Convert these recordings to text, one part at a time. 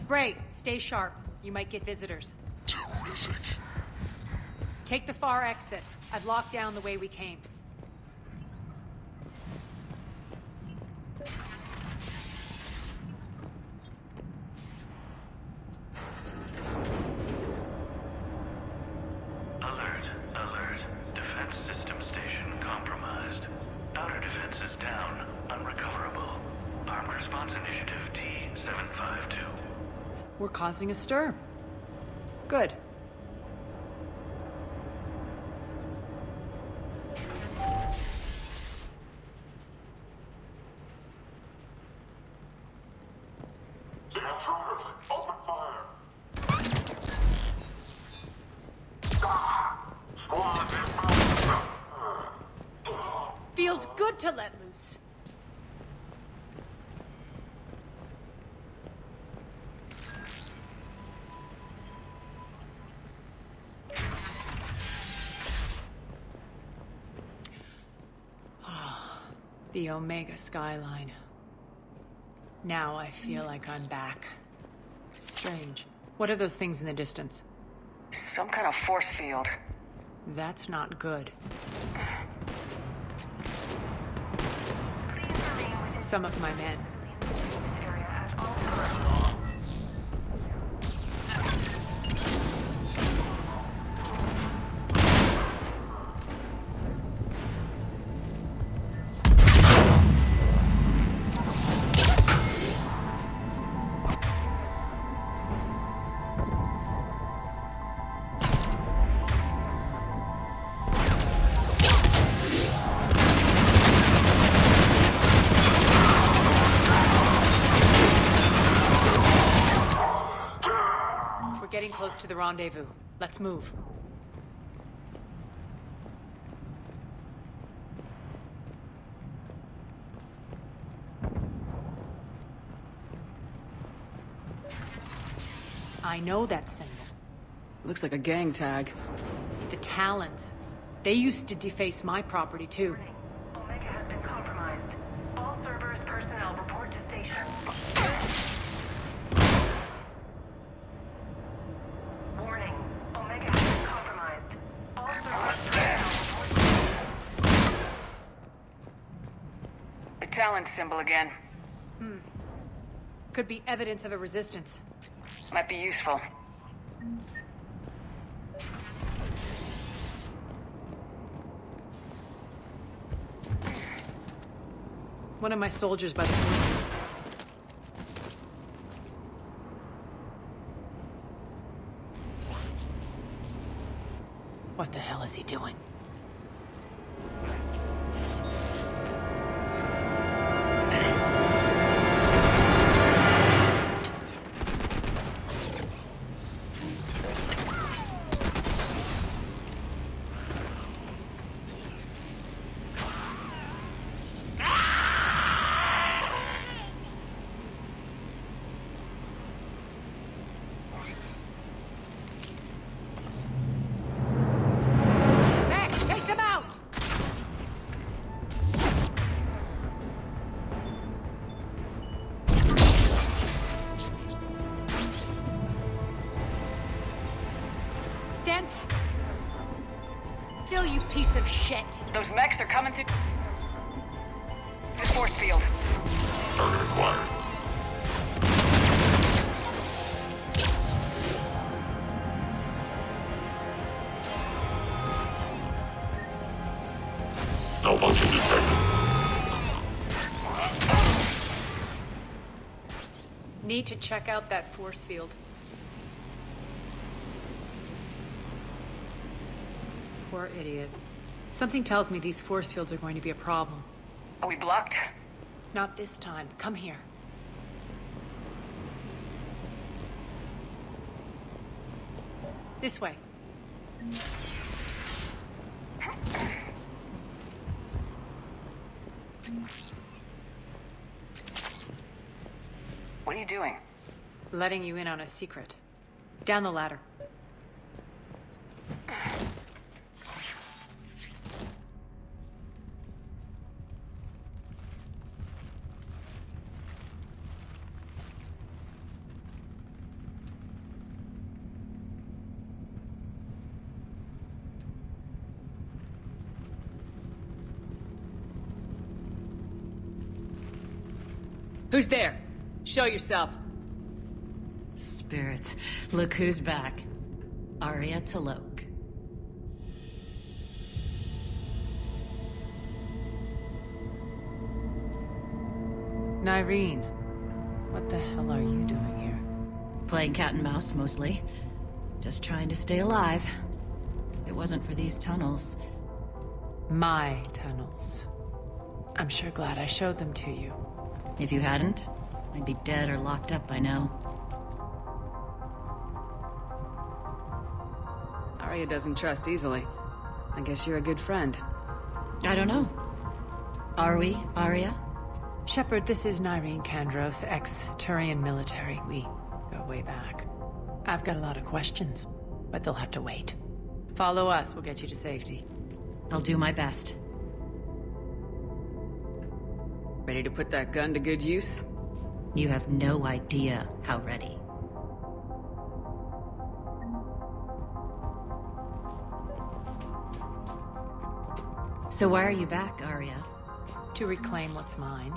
Bray, stay sharp. You might get visitors. Terrific. Take the far exit. I've locked down the way we came. Alert, alert. Defense system station compromised. Outer defenses down, unrecoverable. Armed Response Initiative T-752. We're causing a stir. Good. Intruders, open fire. Squad inbound. Feels good to let loose. The Omega skyline. Now I feel like I'm back. Strange. What are those things in the distance? Some kind of force field. That's not good. Some of my men. Getting close to the rendezvous. Let's move. I know that symbol. Looks like a gang tag. The Talons. They used to deface my property too. Omega has been compromised. All servers, personnel, report to station. Warning. Omega has been compromised. All servers, personnel, report to station. The Talon symbol again. Could be evidence of a resistance. Might be useful. One of my soldiers by the force. What the hell is he doing? Still, you piece of shit. Those mechs are coming through the force field. Target acquired. Malfunction detected. Need to check out that force field. Poor idiot. Something tells me these force fields are going to be a problem. Are we blocked? Not this time. Come here. This way. What are you doing? Letting you in on a secret. Down the ladder. Who's there? Show yourself. Spirits, look who's back. Arya Talok. Nyreen, what the hell are you doing here? Playing cat and mouse, mostly. Just trying to stay alive. If it wasn't for these tunnels. My tunnels. I'm sure glad I showed them to you. If you hadn't, I'd be dead or locked up by now. Arya doesn't trust easily. I guess you're a good friend. I don't know. Are we, Arya? Shepard, this is Nyreen Kandros, ex-Turian military. We go way back. I've got a lot of questions, but they'll have to wait. Follow us, we'll get you to safety. I'll do my best. Ready to put that gun to good use? You have no idea how ready. So why are you back, Arya? To reclaim what's mine.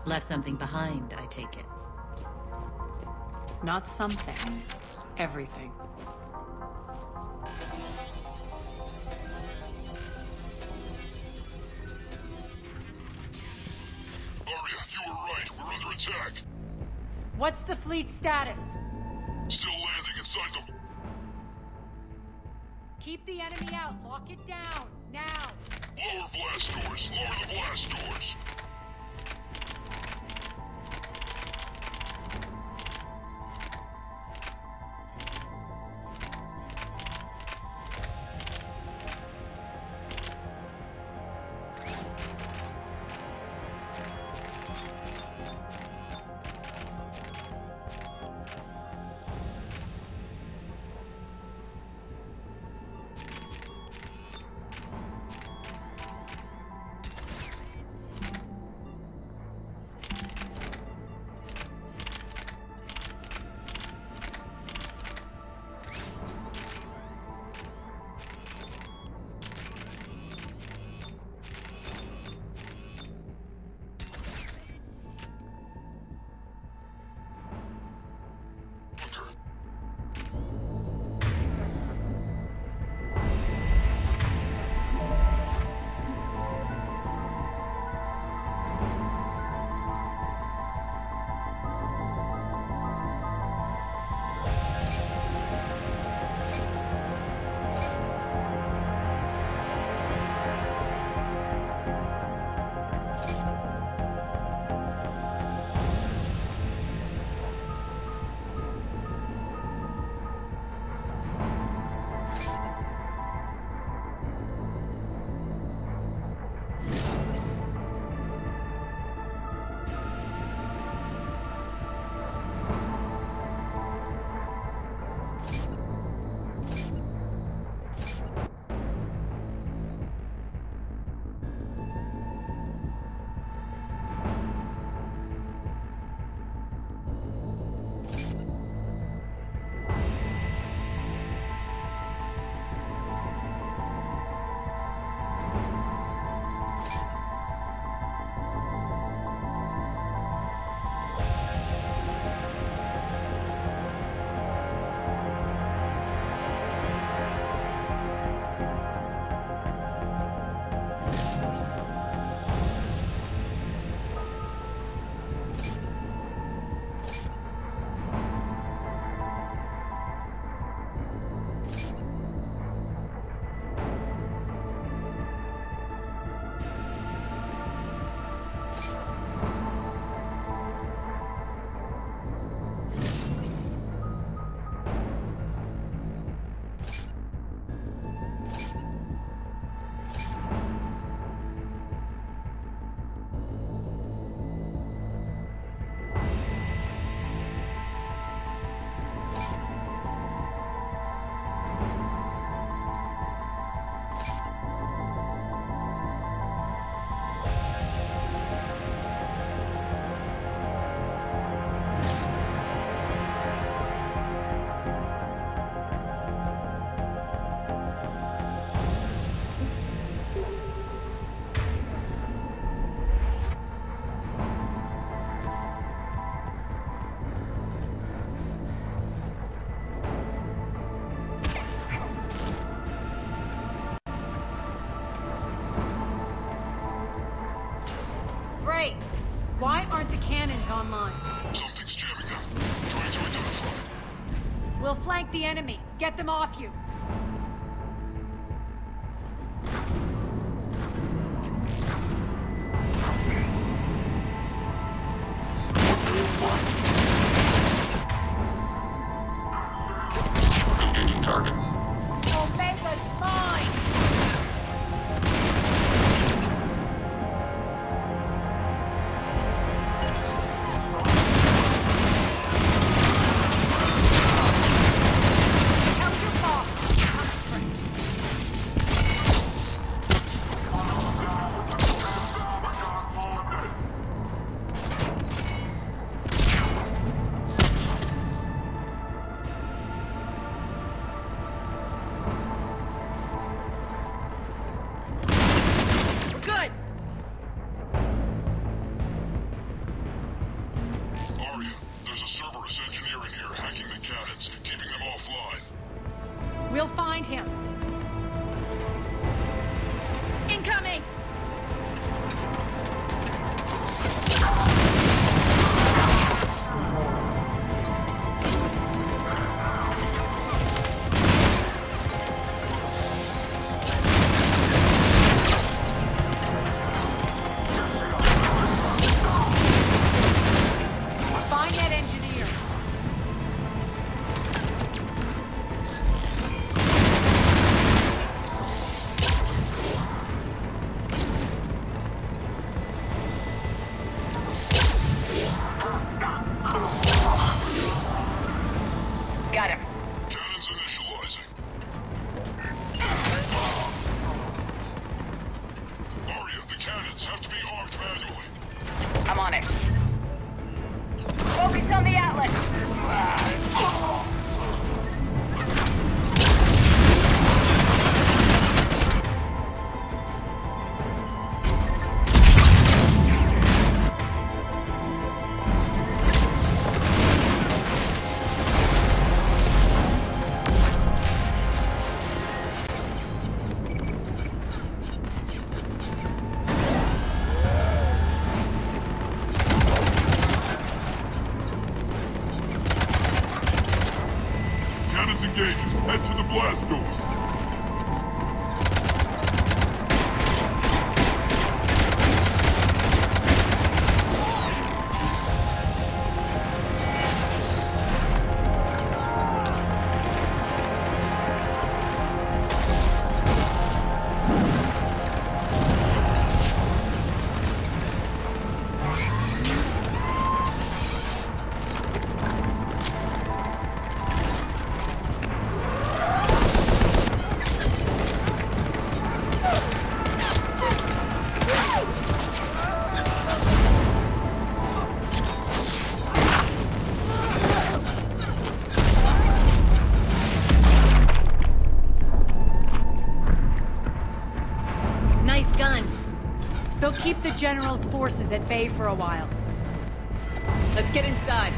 Left something behind, I take it. Not something. Everything. Arya, you were right. We're under attack. What's the fleet status? Still landing inside them. Keep the enemy out. Lock it down. Now. Lower blast doors. Lower the blast doors. the cannons online. Something's jamming them. Trying to identify. We'll flank the enemy. Get them off you. Engaging target. Omega's mine! Tell your boss. I'm free. Good! Arya, there's a Cerberus engineer in here hacking the cannons, keeping them offline. We'll find him. Incoming! Find that engineer. Got him. Cannons initializing. Arya, the cannons have to be armed manually. I'm on it. Focus on the Atlas. Cannons engaging. Head to the blast door. Nice guns. They'll keep the General's forces at bay for a while. Let's get inside.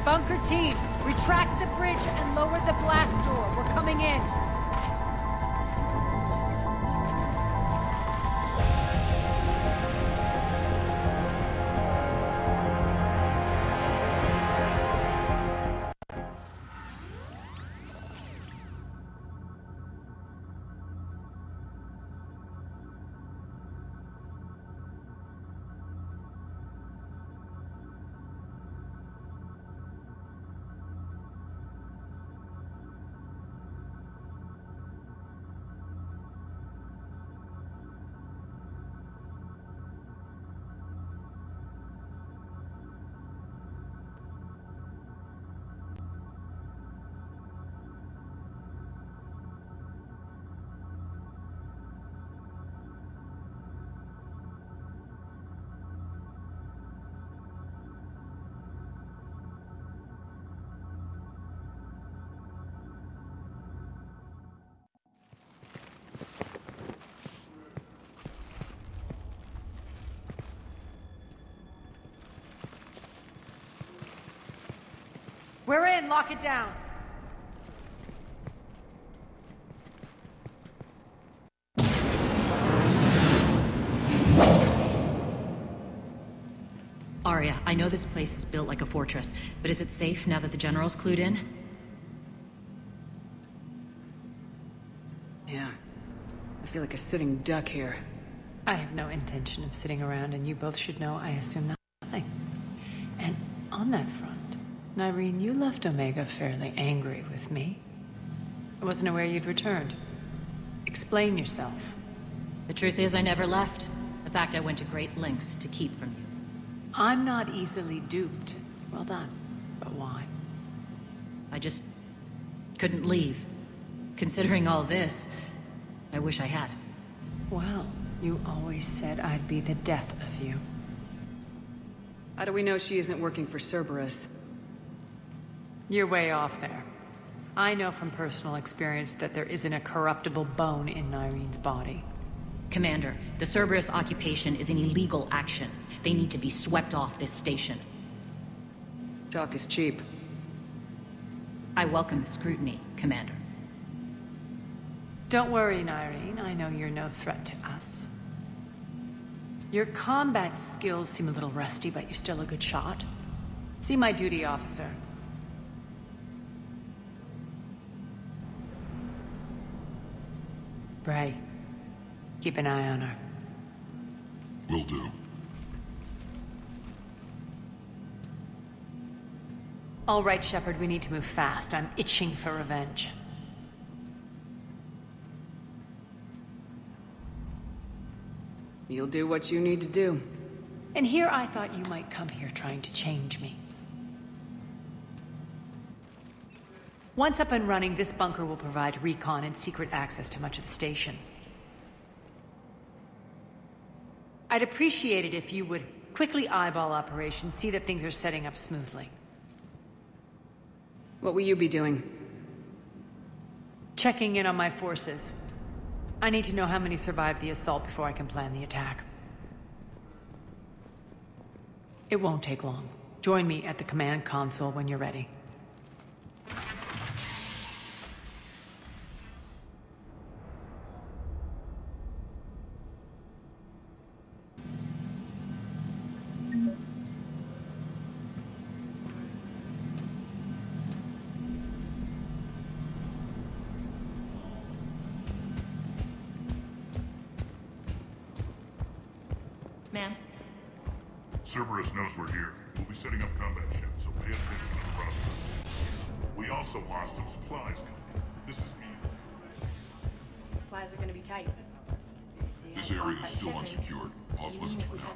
Bunker team, retract the bridge and lower the blast door. We're coming in. We're in. Lock it down. Arya, I know this place is built like a fortress, but is it safe now that the General's clued in? Yeah. I feel like a sitting duck here. I have no intention of sitting around, and you both should know I assume nothing. And on that front, Nyreen, you left Omega fairly angry with me. I wasn't aware you'd returned. Explain yourself. The truth is I never left. In fact, I went to great lengths to keep from you. I'm not easily duped. Well done. But why? I just couldn't leave. Considering all this, I wish I had. Well, you always said I'd be the death of you. How do we know she isn't working for Cerberus? You're way off there. I know from personal experience that there isn't a corruptible bone in Nyreen's body. Commander, the Cerberus occupation is an illegal action. They need to be swept off this station. Talk is cheap. I welcome the scrutiny, Commander. Don't worry, Nyreen. I know you're no threat to us. Your combat skills seem a little rusty, but you're still a good shot. See my duty officer. Bray, keep an eye on her. Will do. All right, Shepard, we need to move fast. I'm itching for revenge. You'll do what you need to do. And here I thought you might come here trying to change me. Once up and running, this bunker will provide recon and secret access to much of the station. I'd appreciate it if you would quickly eyeball operations, see that things are setting up smoothly. What will you be doing? Checking in on my forces. I need to know how many survived the assault before I can plan the attack. It won't take long. Join me at the command console when you're ready. Ma'am? Cerberus knows we're here. We'll be setting up combat ships, so pay attention to the process. We also lost some supplies coming. This is me. Supplies are gonna be tight. This area is still unsecured. Off limits for now.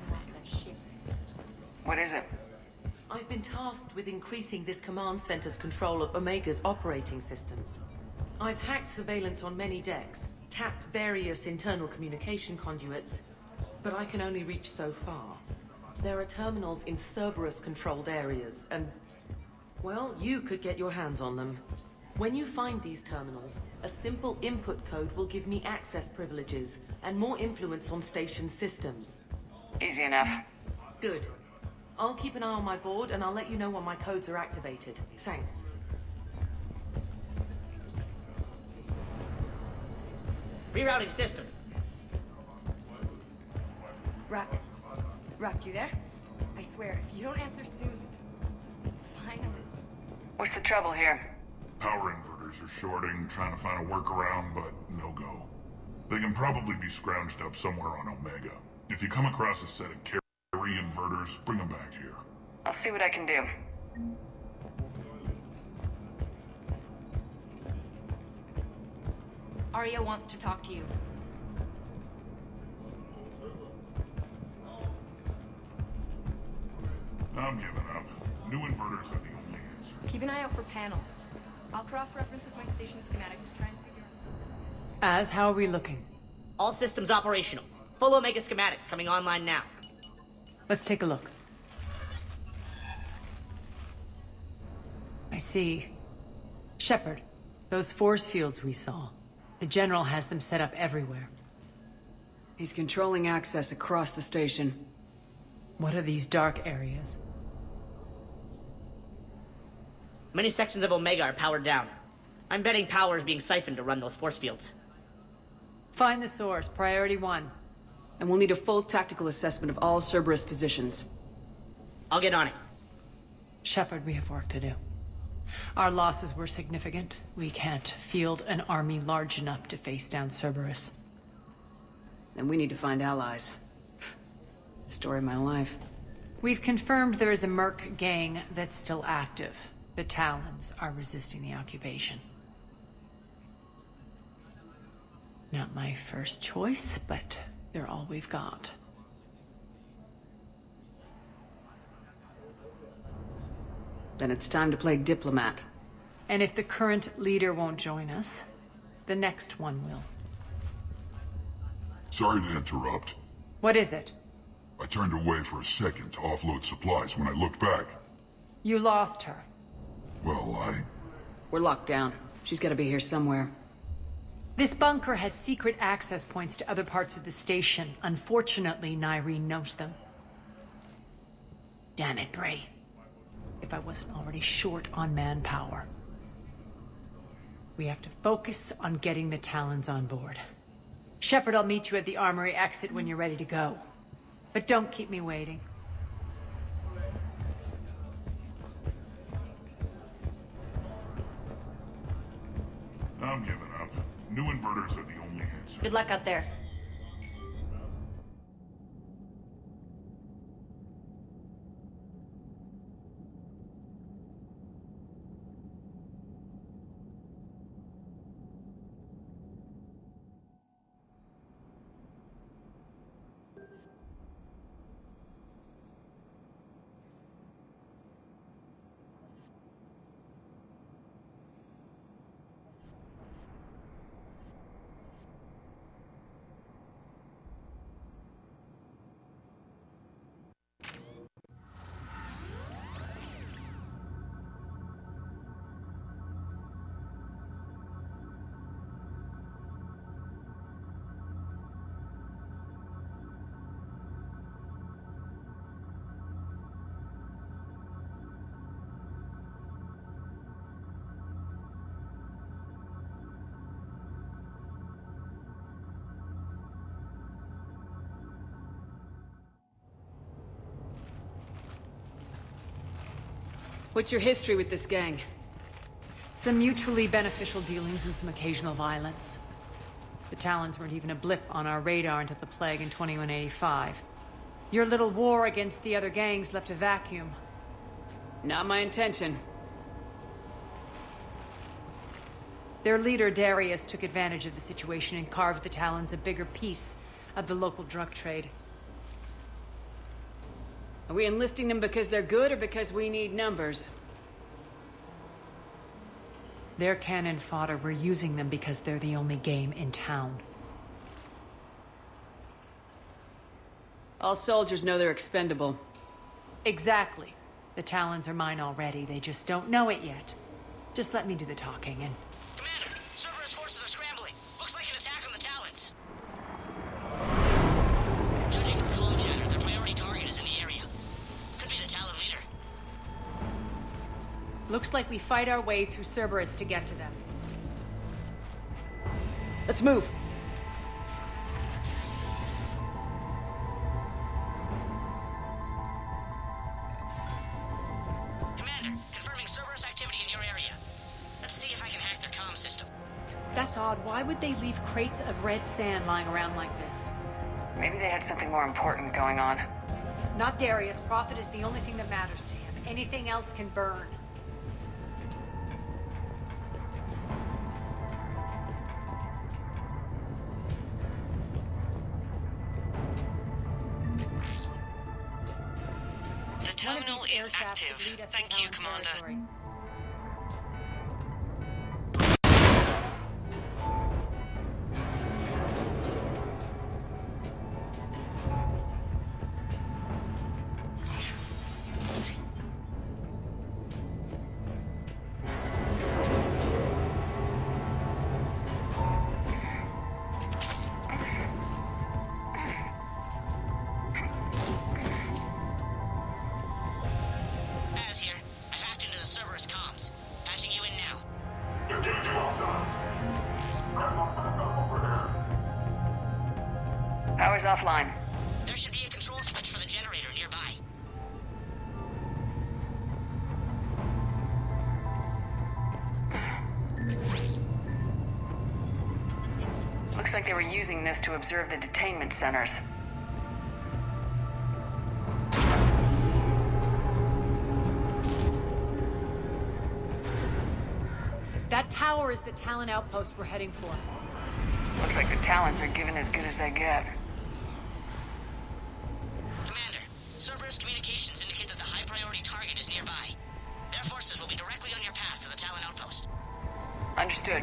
What is it? I've been tasked with increasing this command center's control of Omega's operating systems. I've hacked surveillance on many decks, tapped various internal communication conduits, but I can only reach so far. There are terminals in Cerberus-controlled areas, and, well, you could get your hands on them. When you find these terminals, a simple input code will give me access privileges and more influence on station systems. Easy enough. Good. I'll keep an eye on my board, and I'll let you know when my codes are activated. Thanks. Rerouting systems. Rock, you there? I swear, if you don't answer soon... Finally. What's the trouble here? Power inverters are shorting, trying to find a workaround, but no go. They can probably be scrounged up somewhere on Omega. If you come across a set of carry inverters, bring them back here. I'll see what I can do. Arya wants to talk to you. I'm giving up. New inverters are the only answer. Keep an eye out for panels. I'll cross-reference with my station schematics to try and figure out... How are we looking? All systems operational. Full Omega schematics coming online now. Let's take a look. I see. Shepard, those force fields we saw. The General has them set up everywhere. He's controlling access across the station. What are these dark areas? Many sections of Omega are powered down. I'm betting power is being siphoned to run those force fields. Find the source, priority 1. And we'll need a full tactical assessment of all Cerberus positions. I'll get on it. Shepard, we have work to do. Our losses were significant. We can't field an army large enough to face down Cerberus. Then we need to find allies. The story of my life. We've confirmed there is a Merc gang that's still active. The Talons are resisting the occupation. Not my first choice, but they're all we've got. Then it's time to play diplomat. And if the current leader won't join us, the next one will. Sorry to interrupt. What is it? I turned away for a second to offload supplies. When I looked back, You lost her. well, We're locked down. She's gotta be here somewhere. This bunker has secret access points to other parts of the station. Unfortunately, Nyreen knows them. Damn it, Bray. If I wasn't already short on manpower. We have to focus on getting the Talons on board. Shepard, I'll meet you at the armory exit when you're ready to go. But don't keep me waiting. I'm giving up. New inverters are the only answer. Good luck out there. What's your history with this gang? Some mutually beneficial dealings and some occasional violence. The Talons weren't even a blip on our radar until the plague in 2185. Your little war against the other gangs left a vacuum. Not my intention. Their leader, Darius, took advantage of the situation and carved the Talons a bigger piece of the local drug trade. Are we enlisting them because they're good or because we need numbers? They're cannon fodder. We're using them because they're the only game in town. All soldiers know they're expendable. Exactly. The Talons are mine already. They just don't know it yet. Just let me do the talking and... Commander, Cerberus forces are scrambling. Looks like an attack on the Talons. Judging from comm chatter, their priority target is in the area. Could be the Talon leader. Looks like we fight our way through Cerberus to get to them. Let's move. Commander, confirming Cerberus activity in your area. Let's see if I can hack their comm system. That's odd. Why would they leave crates of red sand lying around like this? Maybe they had something more important going on. Not Darius. Profit is the only thing that matters to him. Anything else can burn. The terminal is active. Thank you, Commander. Az here. I've hacked into the Cerberus comms. Patching you in now. Power's offline. There should be a control switch for the generator nearby. Looks like they were using this to observe the detainment centers. That tower is the Talon outpost we're heading for. Looks like the Talons are giving as good as they get. Commander, Cerberus communications indicate that the high-priority target is nearby. Their forces will be directly on your path to the Talon outpost. Understood.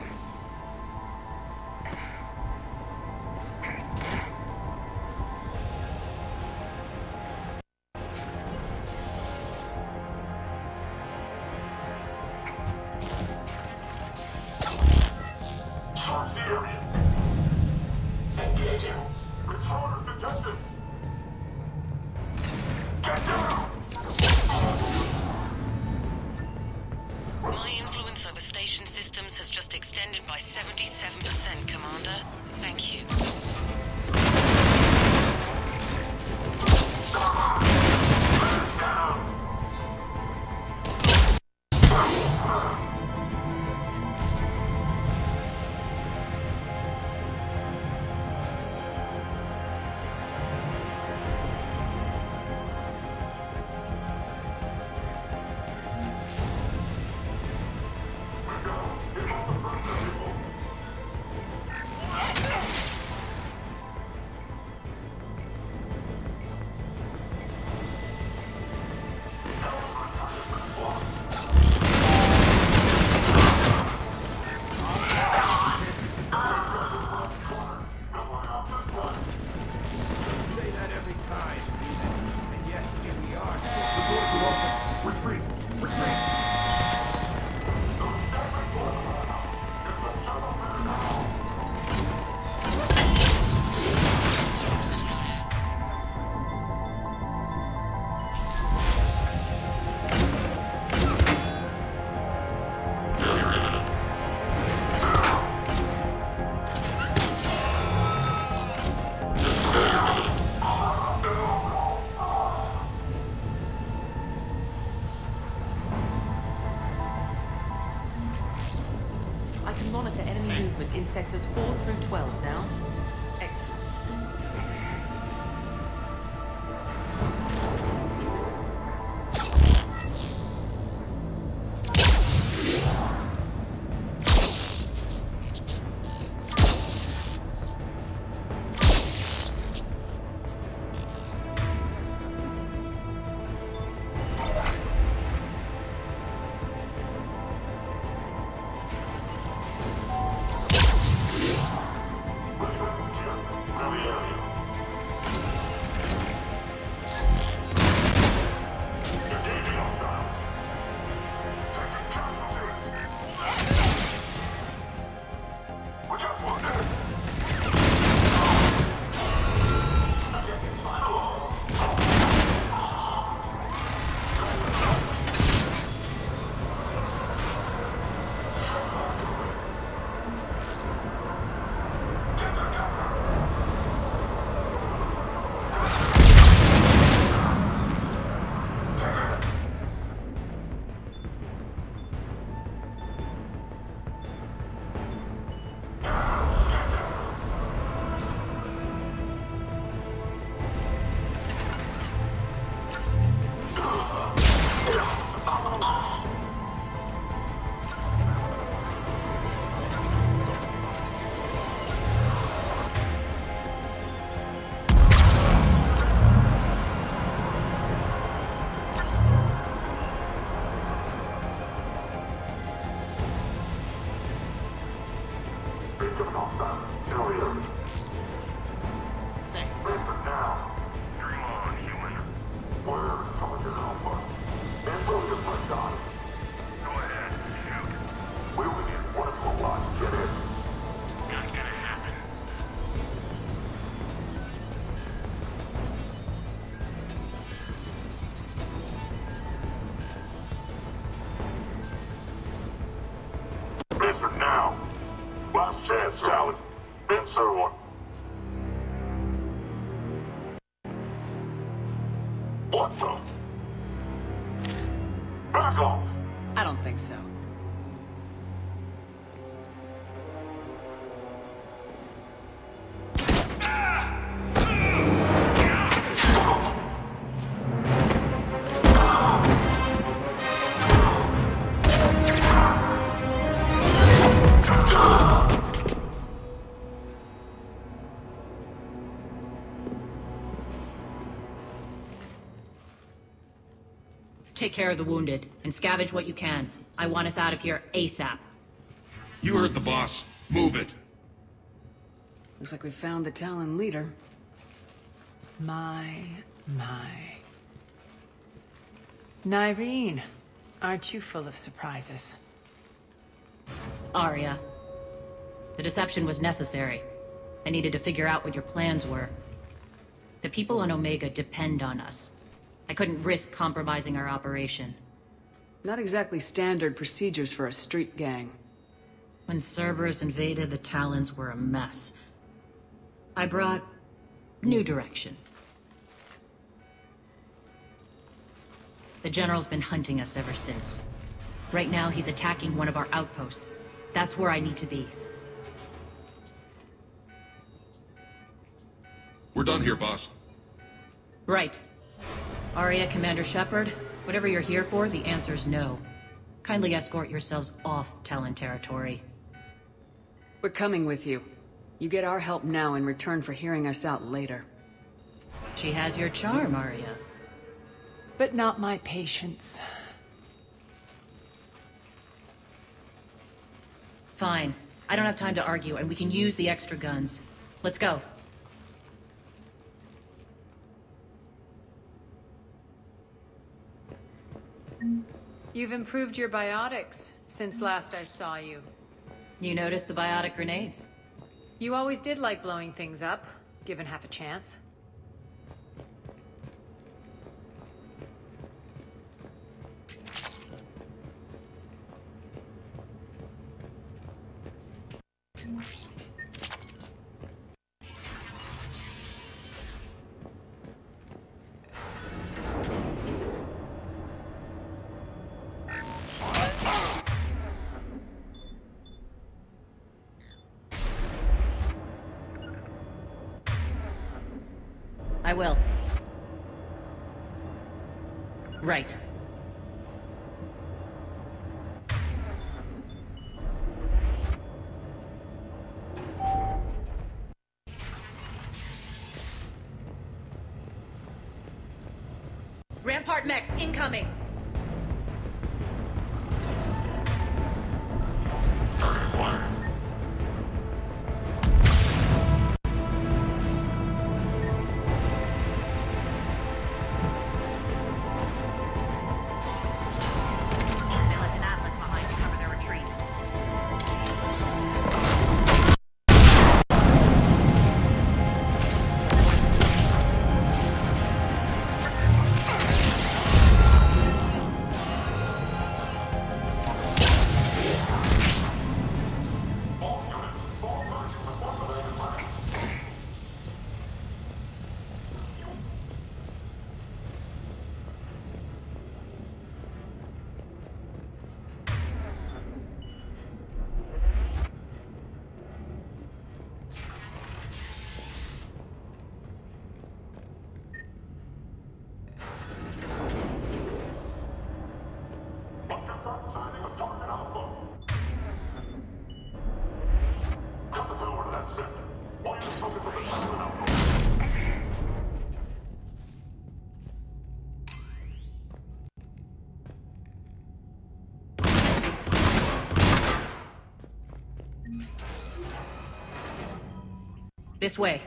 My influence over station systems has just extended by 77%, Commander. Thank you. Monitor enemy movement in sectors 4 through 12 now. Excellent. Now. Last chance, Talon. Answer one. What the? Back off! I don't think so. Take care of the wounded, and scavenge what you can. I want us out of here ASAP. You heard the boss. Move it. Looks like we found the Talon leader. My. Nyreen, aren't you full of surprises? Arya. The deception was necessary. I needed to figure out what your plans were. The people on Omega depend on us. I couldn't risk compromising our operation. Not exactly standard procedures for a street gang. When Cerberus invaded, the Talons were a mess. I brought new direction. The General's been hunting us ever since. Right now, he's attacking one of our outposts. That's where I need to be. We're done here, boss. Right. Arya, Commander Shepard, whatever you're here for, the answer's no. Kindly escort yourselves off Talon territory. We're coming with you. You get our help now in return for hearing us out later. She has your charm, Arya. But not my patience. Fine. I don't have time to argue, and we can use the extra guns. Let's go. You've improved your biotics since last I saw you. You noticed the biotic grenades? You always did like blowing things up, given half a chance. I will. Right. Rampart mechs incoming! This way.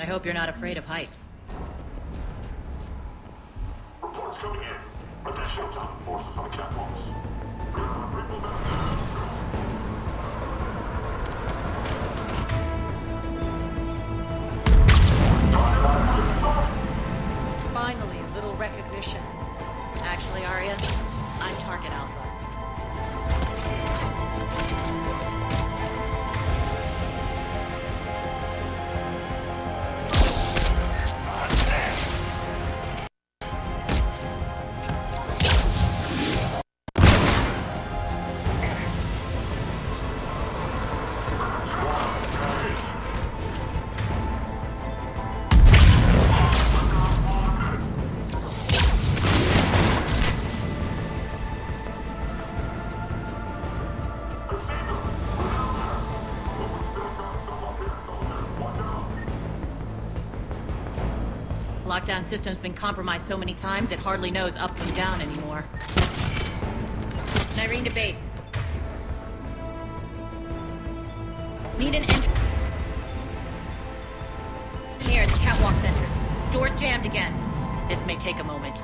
hope you're not afraid of heights. Reports coming in. Additional Talon forces on the catwalks. People down. Finally, a little recognition. Actually, Arya, I'm Target Alpha. Lockdown system's been compromised so many times it hardly knows up from down anymore. Irene to base. Need an engine. Here at the catwalk's entrance. Door's jammed again. This may take a moment.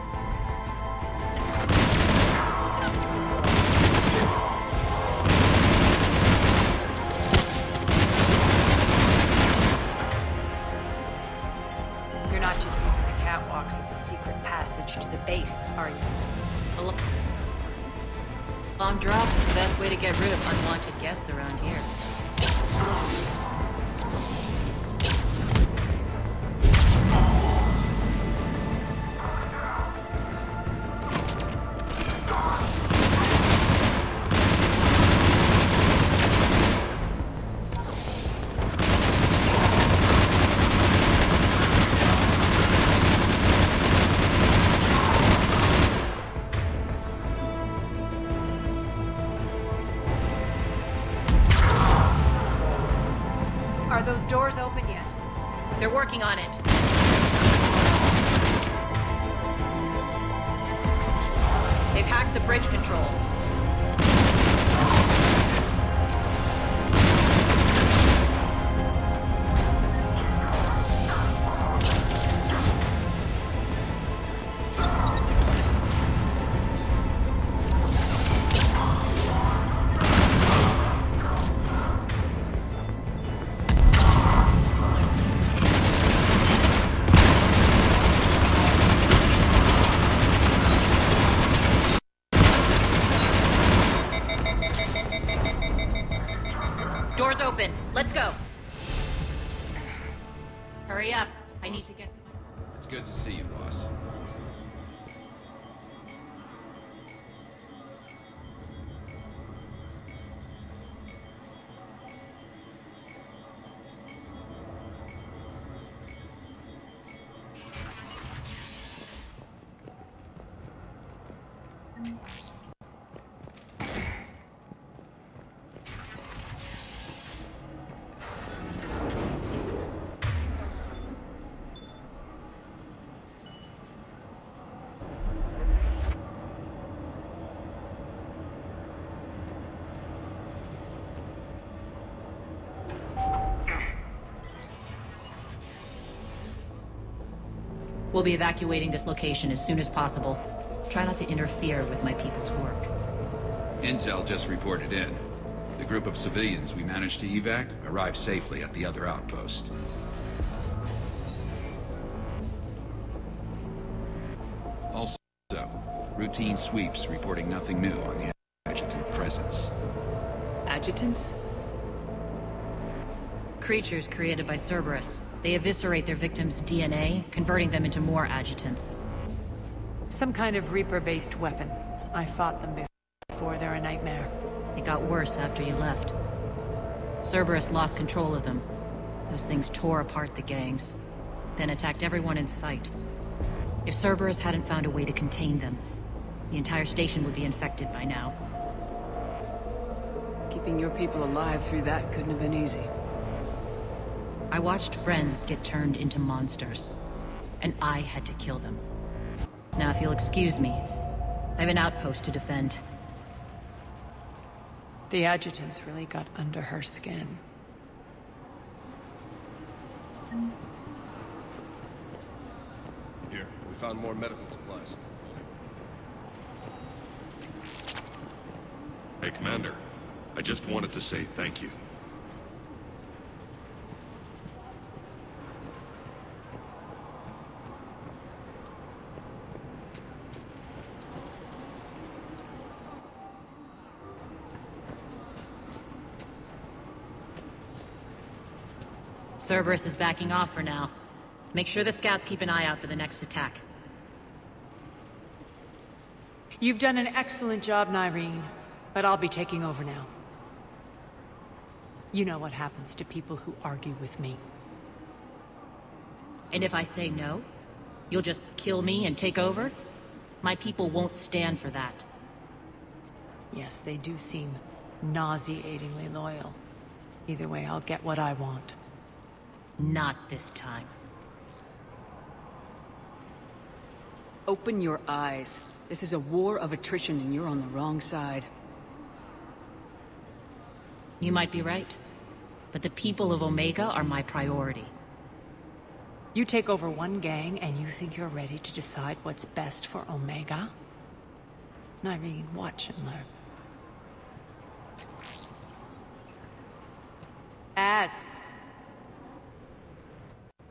You're not just using the catwalks as a secret passage to the base, are you? Bomb drop is the best way to get rid of unwanted guests around here. Are those doors open yet? They're working on it. They've hacked the bridge controls. Doors open. Let's go. Hurry up. I need to get to my... It's good to see you, boss. We'll be evacuating this location as soon as possible. Try not to interfere with my people's work. Intel just reported in. The group of civilians we managed to evac arrived safely at the other outpost. Also, routine sweeps reporting nothing new on the adjutant presence. Adjutants? Creatures created by Cerberus. They eviscerate their victims' DNA, converting them into more adjutants. Some kind of Reaper-based weapon. I fought them before. They're a nightmare. It got worse after you left. Cerberus lost control of them. Those things tore apart the gangs, then attacked everyone in sight. If Cerberus hadn't found a way to contain them, the entire station would be infected by now. Keeping your people alive through that couldn't have been easy. I watched friends get turned into monsters, and I had to kill them. Now, if you'll excuse me, I have an outpost to defend. The adjutants really got under her skin. We found more medical supplies. Hey, Commander. I just wanted to say thank you. Cerberus is backing off for now. Make sure the scouts keep an eye out for the next attack. You've done an excellent job, Nyreen, but I'll be taking over now. You know what happens to people who argue with me. And if I say no, you'll just kill me and take over? My people won't stand for that. Yes, they do seem nauseatingly loyal. Either way, I'll get what I want. Not this time. Open your eyes. This is a war of attrition and you're on the wrong side. You might be right, but the people of Omega are my priority. You take over one gang and you think you're ready to decide what's best for Omega? Nyreen, watch and learn. Az.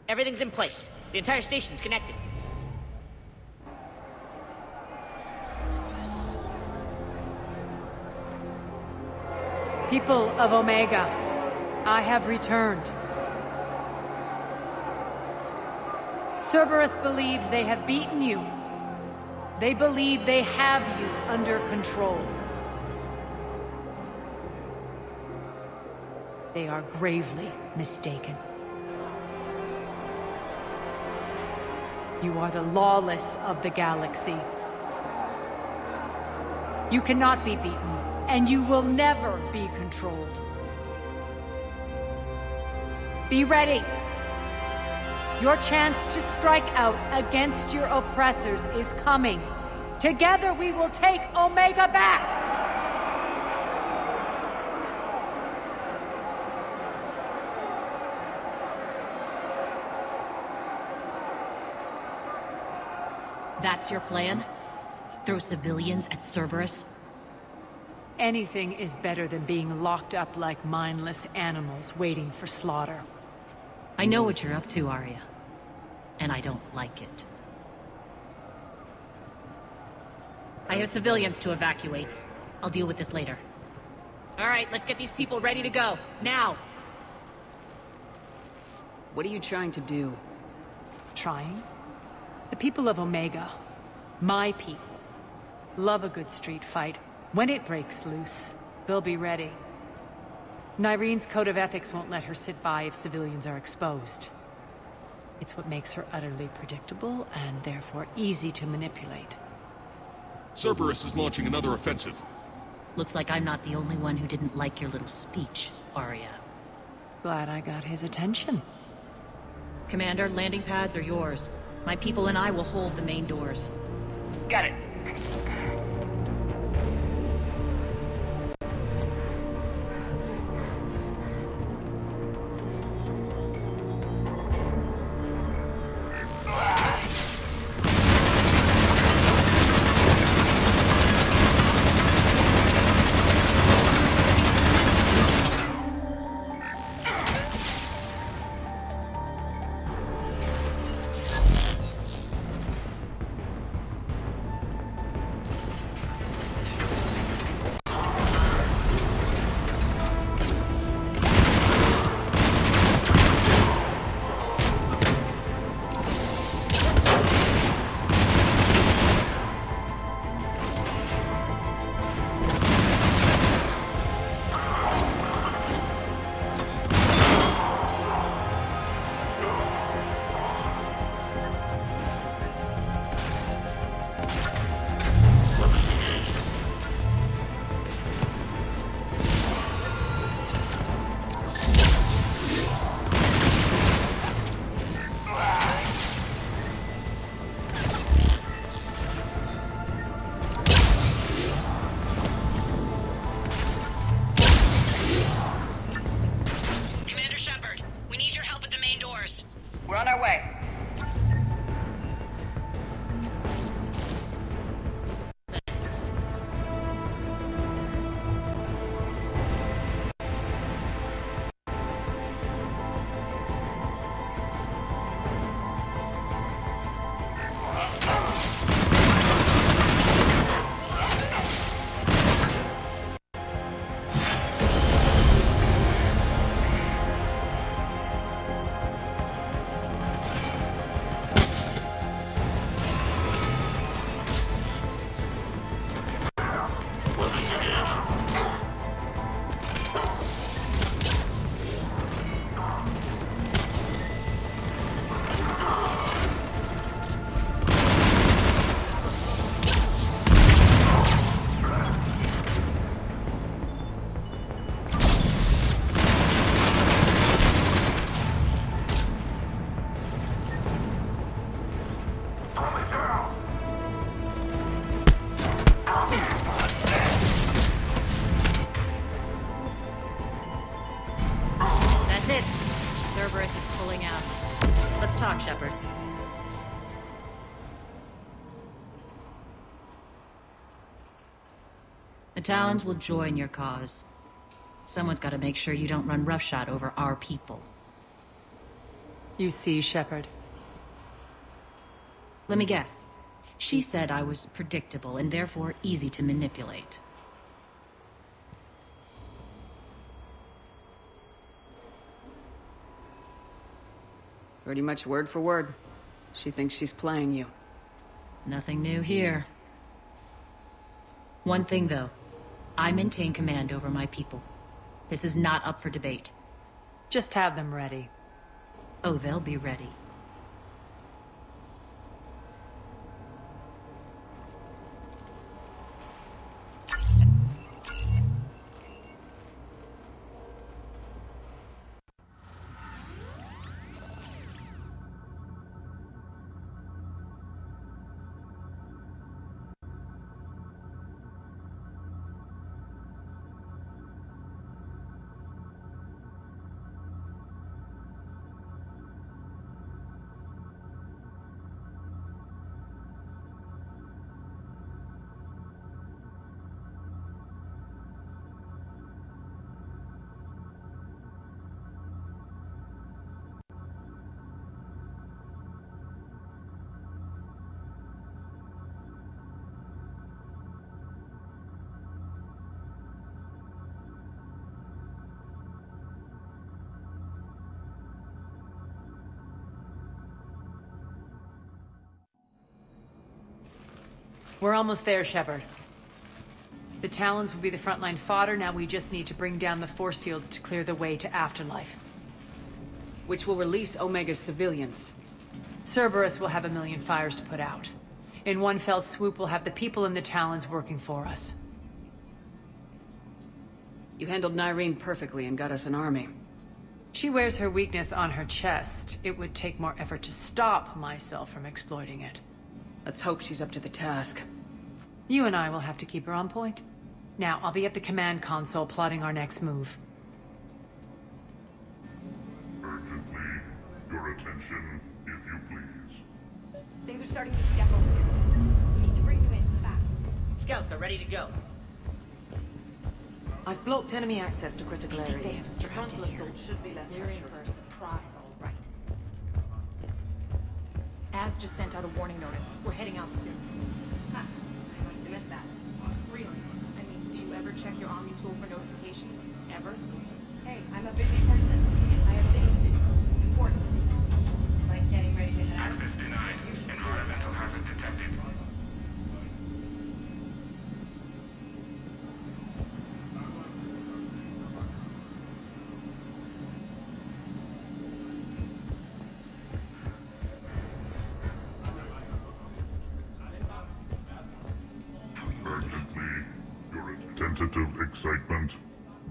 Everything's in place. The entire station's connected. People of Omega, I have returned. Cerberus believes they have beaten you. They believe they have you under control. They are gravely mistaken. You are the lawless of the galaxy. You cannot be beaten, and you will never be controlled. Be ready. Your chance to strike out against your oppressors is coming. Together we will take Omega back! That's your plan? Throw civilians at Cerberus? Anything is better than being locked up like mindless animals waiting for slaughter. I know what you're up to, Arya. And I don't like it. I have civilians to evacuate. I'll deal with this later. All right, let's get these people ready to go. Now! What are you trying to do? Trying? The people of Omega, my people, love a good street fight. When it breaks loose, they'll be ready. Nyreen's code of ethics won't let her sit by if civilians are exposed. It's what makes her utterly predictable and therefore easy to manipulate. Cerberus is launching another offensive. Looks like I'm not the only one who didn't like your little speech, Arya. Glad I got his attention. Commander, landing pads are yours. My people and I will hold the main doors. Got it. talk, Shepard. The Talons will join your cause. Someone's got to make sure you don't run roughshod over our people. You see, Shepard? Let me guess. She said I was predictable and therefore easy to manipulate. Pretty much word for word. She thinks she's playing you. Nothing new here. One thing, though. I maintain command over my people. This is not up for debate. Just have them ready. Oh, they'll be ready. We're almost there, Shepard. The Talons will be the frontline fodder. Now we just need to bring down the force fields to clear the way to Afterlife. Which will release Omega's civilians. Cerberus will have a million fires to put out. In one fell swoop, we'll have the people in the Talons working for us. You handled Nyreen perfectly and got us an army. She wears her weakness on her chest. It would take more effort to stop myself from exploiting it. Let's hope she's up to the task. You and I will have to keep her on point. Now, I'll be at the command console plotting our next move. Urgently, your attention, if you please. Things are starting to heat up over here. We need to bring you in fast. Scouts are ready to go. I've blocked enemy access to critical areas. The frontal assault should be less You're in for a treacherous. surprise, all right. Az just sent out a warning notice. We're heading out soon. I must have missed that. Really? I mean, do you ever check your Omni tool for notifications? Ever? Hey, I'm a busy person. I have things to do. Important. Like getting ready to head out. Access denied. Environmental hazard detected. Tentative excitement.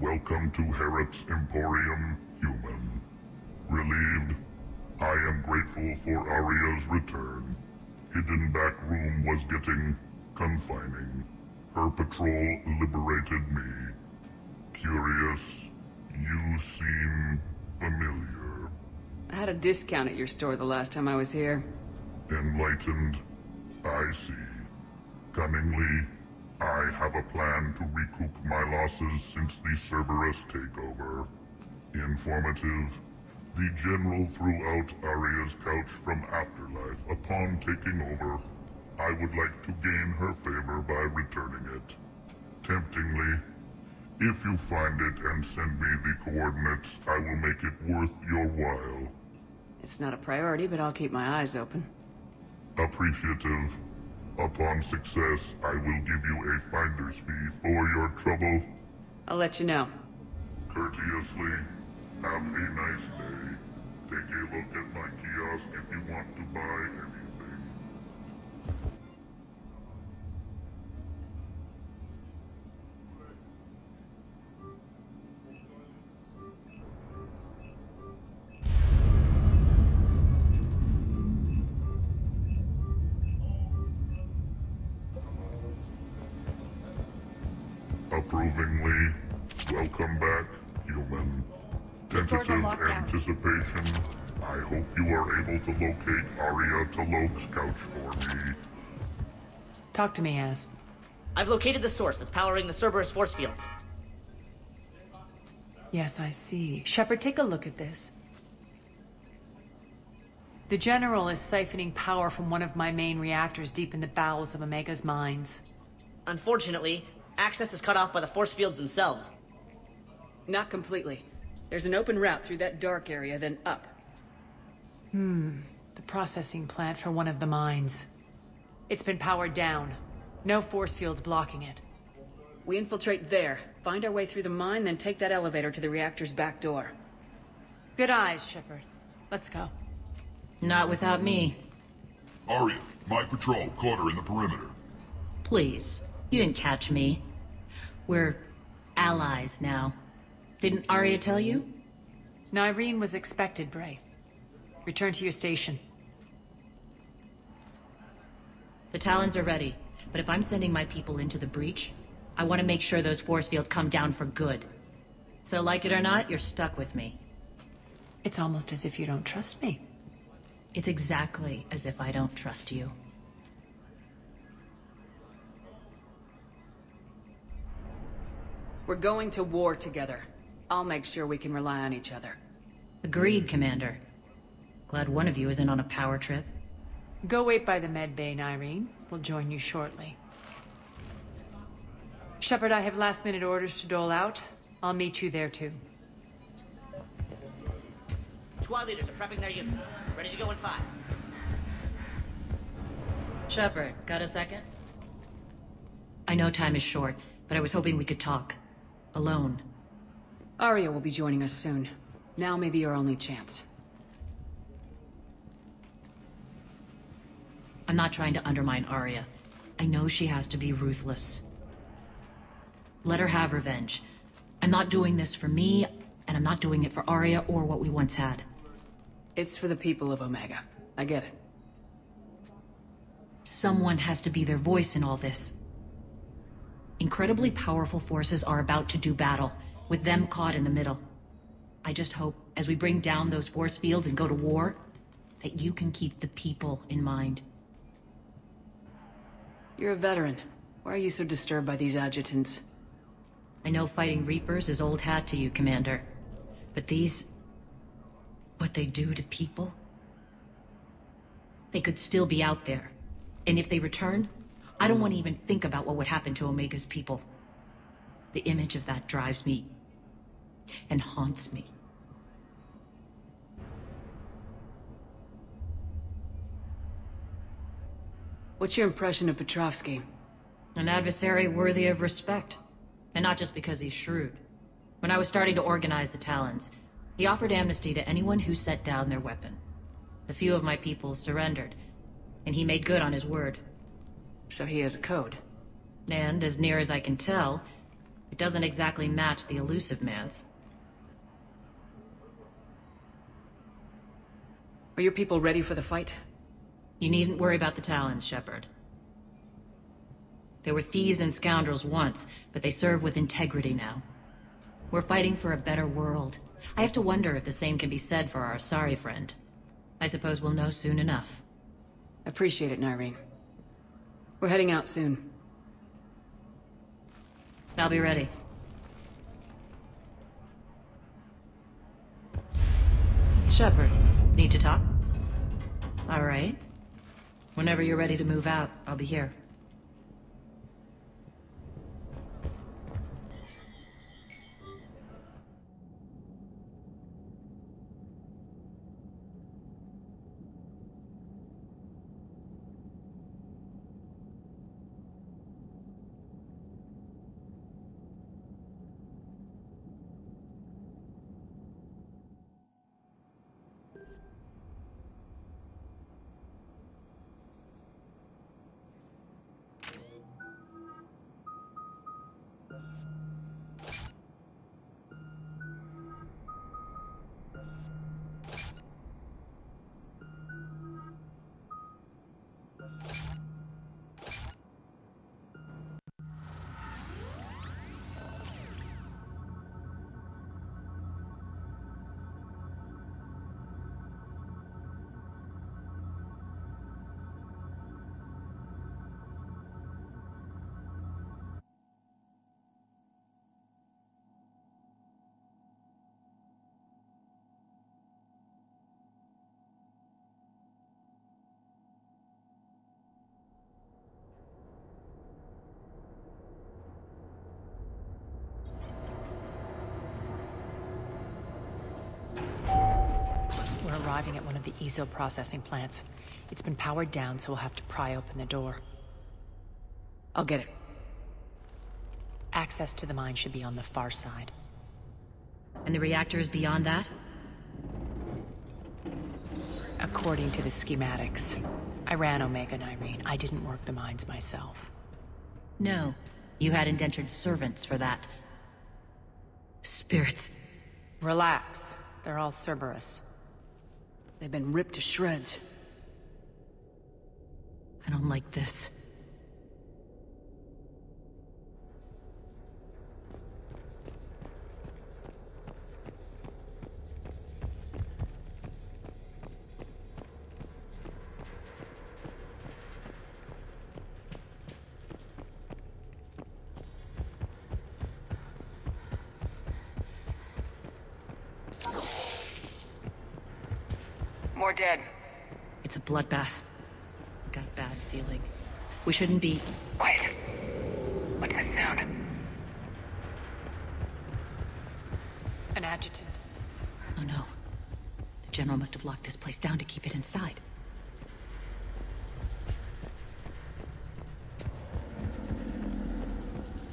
Welcome to Herod's Emporium, human. Relieved. I am grateful for Aria's return. Hidden back room was getting confining. Her patrol liberated me. Curious. You seem familiar. I had a discount at your store the last time I was here. Enlightened. I see. Cunningly, I have a plan to recoup my losses since the Cerberus takeover. Informative. The General threw out Aria's couch from Afterlife upon taking over. I would like to gain her favor by returning it. Temptingly, if you find it and send me the coordinates, I will make it worth your while. It's not a priority, but I'll keep my eyes open. Appreciative. Upon success, I will give you a finder's fee for your trouble. I'll let you know. Courteously, have a nice day. Take a look at my kiosk if you want to buy anything. Approvingly, welcome back, human. This door's on Tentative lockdown. anticipation, I I hope you are able to locate Arya Talok's couch for me. Talk to me, Az. I've located the source that's powering the Cerberus force fields. Yes, I see. Shepard, take a look at this. The General is siphoning power from one of my main reactors deep in the bowels of Omega's mines. Unfortunately, access is cut off by the force fields themselves. Not completely. There's an open route through that dark area, then up. The processing plant for one of the mines. It's been powered down. No force fields blocking it. We infiltrate there, find our way through the mine, then take that elevator to the reactor's back door. Good eyes, Shepard. Let's go. Not without me. Arya, my patrol caught her in the perimeter. Please. You didn't catch me. We're allies now. Didn't Arya tell you? Nyreen was expected, Bray. Return to your station. The Talons are ready, but if I'm sending my people into the breach, I want to make sure those force fields come down for good. So like it or not, you're stuck with me. It's almost as if you don't trust me. It's exactly as if I don't trust you. We're going to war together. I'll make sure we can rely on each other. Agreed, Commander. Glad one of you isn't on a power trip. Go wait by the med bay, Nyreen. We'll join you shortly. Shepard, I have last-minute orders to dole out. I'll meet you there, too. Squad leaders are prepping their units. Ready to go in 5. Shepard, got a second? I know time is short, but I was hoping we could talk. Alone. Arya will be joining us soon. Now may be your only chance. I'm not trying to undermine Arya. I know she has to be ruthless. Let her have revenge. I'm not doing this for me, and I'm not doing it for Arya or what we once had. It's for the people of Omega. I get it. Someone has to be their voice in all this. Incredibly powerful forces are about to do battle, with them caught in the middle. I just hope, as we bring down those force fields and go to war, that you can keep the people in mind. You're a veteran. Why are you so disturbed by these adjutants? I know fighting Reapers is old hat to you, Commander. But these... what they do to people? They could still be out there. And if they return, I don't want to even think about what would happen to Omega's people. The image of that drives me... and haunts me. What's your impression of Petrovsky? An adversary worthy of respect. And not just because he's shrewd. When I was starting to organize the Talons, he offered amnesty to anyone who set down their weapon. A few of my people surrendered, and he made good on his word. So he has a code. And, as near as I can tell, it doesn't exactly match the elusive man's. Are your people ready for the fight? You needn't worry about the Talons, Shepard. They were thieves and scoundrels once, but they serve with integrity now. We're fighting for a better world. I have to wonder if the same can be said for our Asari friend. I suppose we'll know soon enough. Appreciate it, Nyreen. We're heading out soon. I'll be ready. Shepard, need to talk? All right. Whenever you're ready to move out, I'll be here. arriving at one of the ESO processing plants. It's been powered down, so we'll have to pry open the door. I'll get it. Access to the mine should be on the far side. And the reactors beyond that? According to the schematics. I ran Omega and Irene. I didn't work the mines myself. No. You had indentured servants for that. Spirits. Relax. They're all Cerberus. They've been ripped to shreds. I don't like this. More dead. It's a bloodbath. Got a bad feeling. We shouldn't be... Quiet. What's that sound? An adjutant. Oh no. The General must have locked this place down to keep it inside.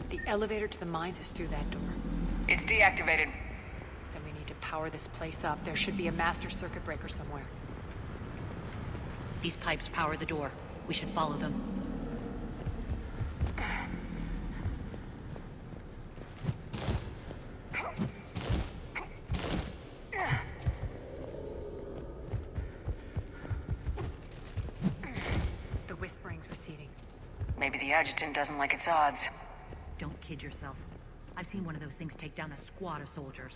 The elevator to the mines is through that door. It's deactivated. Then we need to power this place up. There should be a master circuit breaker somewhere. These pipes power the door. We should follow them. The whispering's receding. Maybe the adjutant doesn't like its odds. Don't kid yourself. I've seen one of those things take down a squad of soldiers.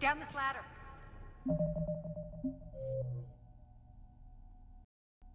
Down this ladder.